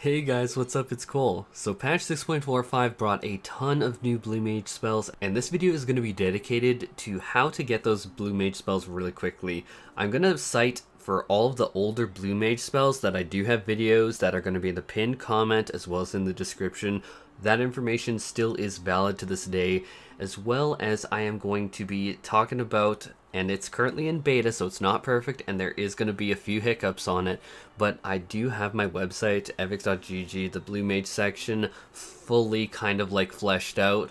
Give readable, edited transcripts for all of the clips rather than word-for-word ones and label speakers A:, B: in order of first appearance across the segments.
A: Hey guys, what's up? It's Cole. So patch 6.45 brought a ton of new Blue Mage spells, and this video is going to be dedicated to how to get those Blue Mage spells really quickly. I'm going to cite for all of the older Blue Mage spells that I do have videos that are going to be in the pinned comment as well as in the description. That information still is valid to this day, as well as I am going to be talking about, and it's currently in beta, so it's not perfect, and there is going to be a few hiccups on it, but I do have my website, FFXIV, the Blue Mage section, fully kind of like fleshed out.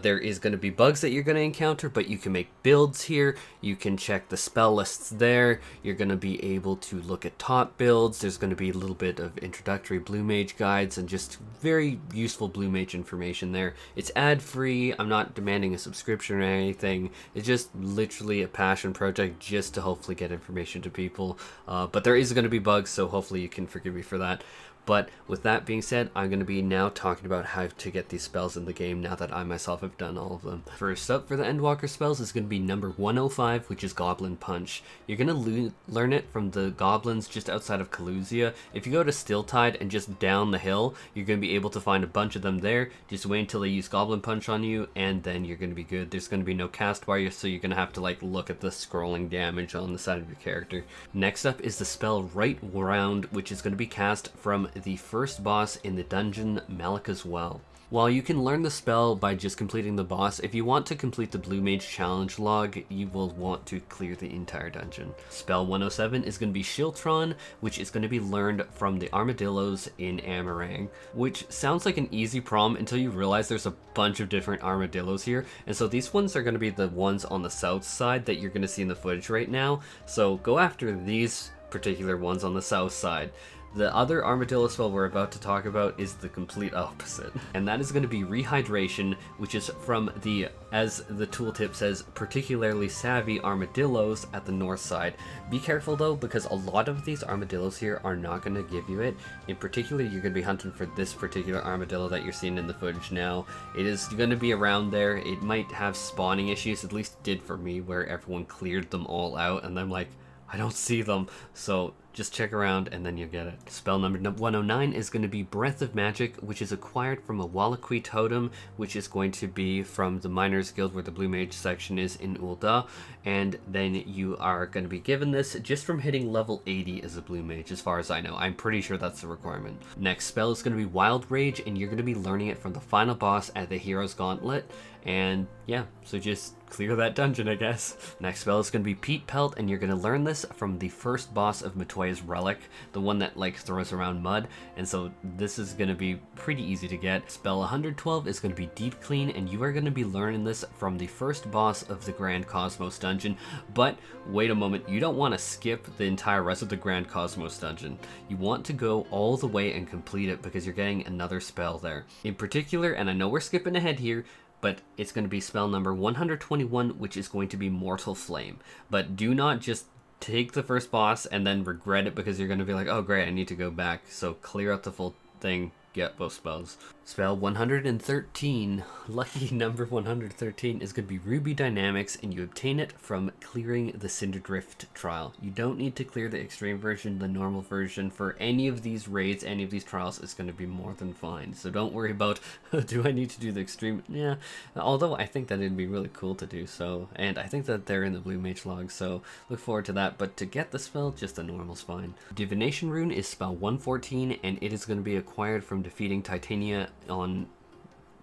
A: There is going to be bugs that you're going to encounter, but you can make builds here. You can check the spell lists there. You're going to be able to look at top builds. There's going to be a little bit of introductory Blue Mage guides and just very useful Blue Mage information there. It's ad-free. I'm not demanding a subscription or anything. It's just literally a passion project just to hopefully get information to people. But there is going to be bugs, so hopefully you can forgive me for that. But with that being said, I'm going to be now talking about how to get these spells in the game now that I myself have done all of them. First up for the Endwalker spells is going to be number 105, which is Goblin Punch. You're going to learn it from the goblins just outside of Kalusia. If you go to Stilltide and just down the hill, you're going to be able to find a bunch of them there. Just wait until they use Goblin Punch on you, and then you're going to be good. There's going to be no cast bar, so you're going to have to like look at the scrolling damage on the side of your character. Next up is the spell Right Round, which is going to be cast from the first boss in the dungeon, Malika's Well. While you can learn the spell by just completing the boss, if you want to complete the Blue Mage challenge log, you will want to clear the entire dungeon. Spell 107 is going to be Schiltron, which is going to be learned from the armadillos in Amarang, which sounds like an easy problem until you realize there's a bunch of different armadillos here, and so these ones are going to be the ones on the south side that you're going to see in the footage right now, so go after these particular ones on the south side. The other armadillo spell we're about to talk about is the complete opposite, and that is going to be Rehydration, which is from the, as the tooltip says, particularly savvy armadillos at the north side. Be careful though, because a lot of these armadillos here are not going to give you it. In particular, you're going to be hunting for this particular armadillo that you're seeing in the footage now. It is going to be around there. It might have spawning issues, at least it did for me, where everyone cleared them all out, and I'm like, I don't see them, so just check around and then you'll get it. Spell number 109 is going to be Breath of Magic, which is acquired from a Wallachui totem, which is going to be from the Miners Guild where the Blue Mage section is in Ul'dah, and then you are going to be given this just from hitting level 80 as a Blue Mage, as far as I know. I'm pretty sure that's the requirement. Next spell is going to be Wild Rage, and you're going to be learning it from the final boss at the Hero's Gauntlet, and yeah, so just clear that dungeon, I guess. Next spell is going to be Peat Pelt, and you're going to learn this from the first boss of Matoya's Relic, the one that like throws around mud, and so this is going to be pretty easy to get. Spell 112 is going to be Deep Clean, and you are going to be learning this from the first boss of the Grand Cosmos dungeon, but wait a moment, you don't want to skip the entire rest of the Grand Cosmos dungeon. You want to go all the way and complete it because you're getting another spell there. In particular, and I know we're skipping ahead here, but it's going to be spell number 121, which is going to be Mortal Flame. But do not just take the first boss and then regret it because you're going to be like, oh great, I need to go back. So clear out the full thing, get both spells. Spell 113, lucky number 113, is going to be Ruby Dynamics, and you obtain it from clearing the Cinderdrift trial. You don't need to clear the extreme version, the normal version. For any of these raids, any of these trials, is going to be more than fine. So don't worry about, do I need to do the extreme? Yeah, although I think that it'd be really cool to do so, and I think that they're in the Blue Mage log, so look forward to that. But to get the spell, just the normal's fine. Divination Rune is spell 114, and it is going to be acquired from defeating Titania on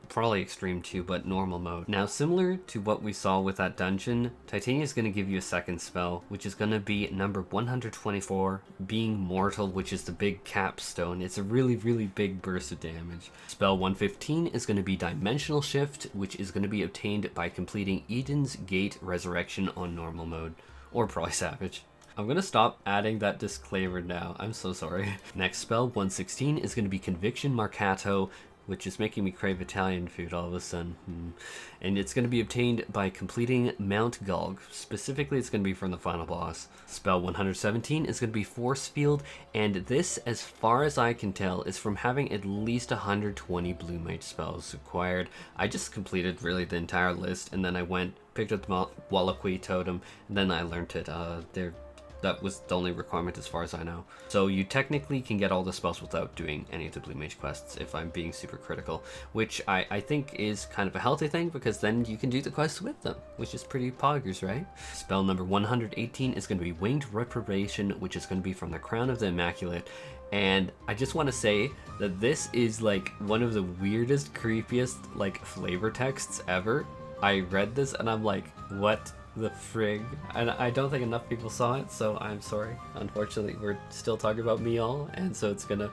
A: probably extreme 2, but normal mode. Now, similar to what we saw with that dungeon, Titania is going to give you a second spell, which is going to be number 124, being Mortal, which is the big capstone. It's a really, really big burst of damage. Spell 115 is going to be Dimensional Shift, which is going to be obtained by completing Eden's Gate Resurrection on normal mode, or probably Savage. I'm going to stop adding that disclaimer now. I'm so sorry. Next spell, 116, is going to be Conviction Marcato, which is making me crave Italian food all of a sudden. And it's going to be obtained by completing Mount Gulg. Specifically, it's going to be from the final boss. Spell 117 is going to be Force Field, and this, as far as I can tell, is from having at least 120 Blue Mage spells acquired. I just completed really the entire list, and then I went, picked up the Wallachui totem, and then I learned it. That was the only requirement as far as I know. So you technically can get all the spells without doing any of the Blue Mage quests, if I'm being super critical, which I think is kind of a healthy thing, because then you can do the quests with them, which is pretty poggers, right? Spell number 118 is going to be Winged Reprobation, which is going to be from the Crown of the Immaculate. And I just want to say that this is like one of the weirdest, creepiest like flavor texts ever. I read this and I'm like, what the frig? And I don't think enough people saw it, so I'm sorry. Unfortunately, we're still talking about me all, and so it's gonna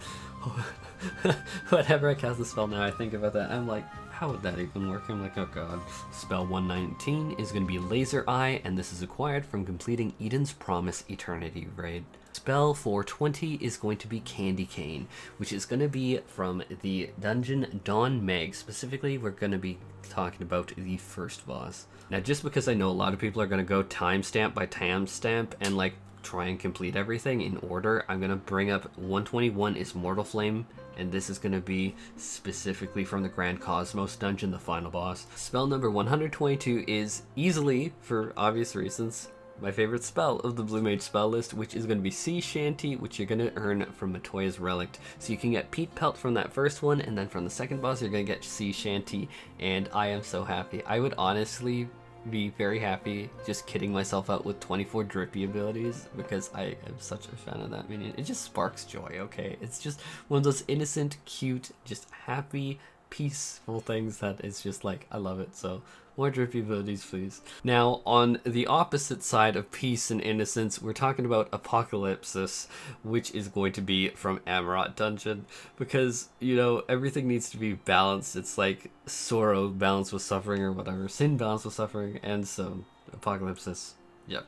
A: whenever I cast the spell now, I think about that. I'm like, how would that even work? I'm like, oh god. Spell 119 is going to be Laser Eye, and this is acquired from completing Eden's Promise Eternity Raid. Spell 420 is going to be Candy Cane, which is going to be from the dungeon Dawn Meg. Specifically, we're going to be talking about the first boss. Now, just because I know a lot of people are going to go timestamp by timestamp and like try and complete everything in order, I'm going to bring up 121 is Mortal Flame, and this is going to be specifically from the Grand Cosmos dungeon, the final boss. Spell number 122 is easily, for obvious reasons, my favorite spell of the Blue Mage spell list, which is going to be Sea Shanty, which you're going to earn from Matoya's Relic. So you can get Peat Pelt from that first one, and then from the second boss you're going to get Sea Shanty, and I am so happy. I would honestly be very happy just kidding myself out with 24 drippy abilities, because I am such a fan of that minion. It just sparks joy, okay? It's just one of those innocent, cute, just happy, peaceful things that is just like, I love it. So more drippy abilities, please. Now, on the opposite side of peace and innocence, we're talking about Apokalypsis, which is going to be from Amarot Dungeon, because, you know, everything needs to be balanced. It's like sorrow balanced with suffering, or whatever, sin balanced with suffering, and so Apokalypsis, yep.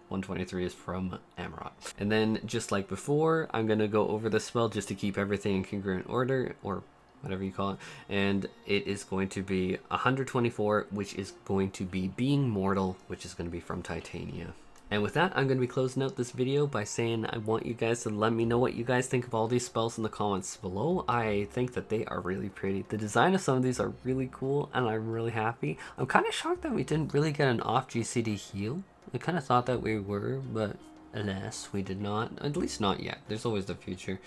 A: 123 is from Amarot. And then, just like before, I'm going to go over the spell just to keep everything in congruent order, or whatever you call it, and it is going to be 124, which is going to be Being Mortal, which is going to be from Titania. And with that, I'm going to be closing out this video by saying I want you guys to let me know what you guys think of all these spells in the comments below. I think that they are really pretty. The design of some of these are really cool, and I'm really happy. I'm kind of shocked that we didn't really get an off GCD heal. I kind of thought that we were, but alas, we did not. At least not yet. There's always the future.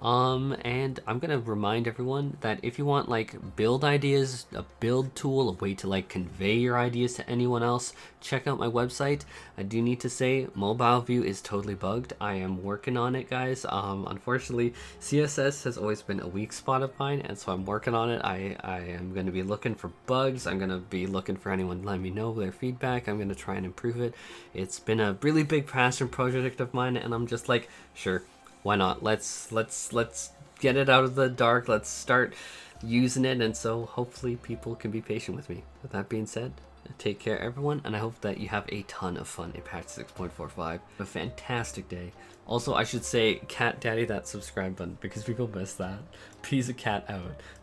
A: And I'm gonna remind everyone that if you want like build ideas, a build tool, a way to like convey your ideas to anyone else, check out my website. I do need to say, mobile view is totally bugged. I am working on it, guys. Unfortunately, CSS has always been a weak spot of mine, and so I'm working on it. I am going to be looking for bugs. I'm going to be looking for anyone to let me know their feedback. I'm going to try and improve it. It's been a really big passion project of mine, and I'm just like, sure, why not? Let's get it out of the dark. Let's start using it, and so hopefully people can be patient with me. With that being said, take care everyone, and I hope that you have a ton of fun in patch 6.45. A fantastic day. Also, I should say, cat daddy that subscribe button, because people miss that. Peace a cat out.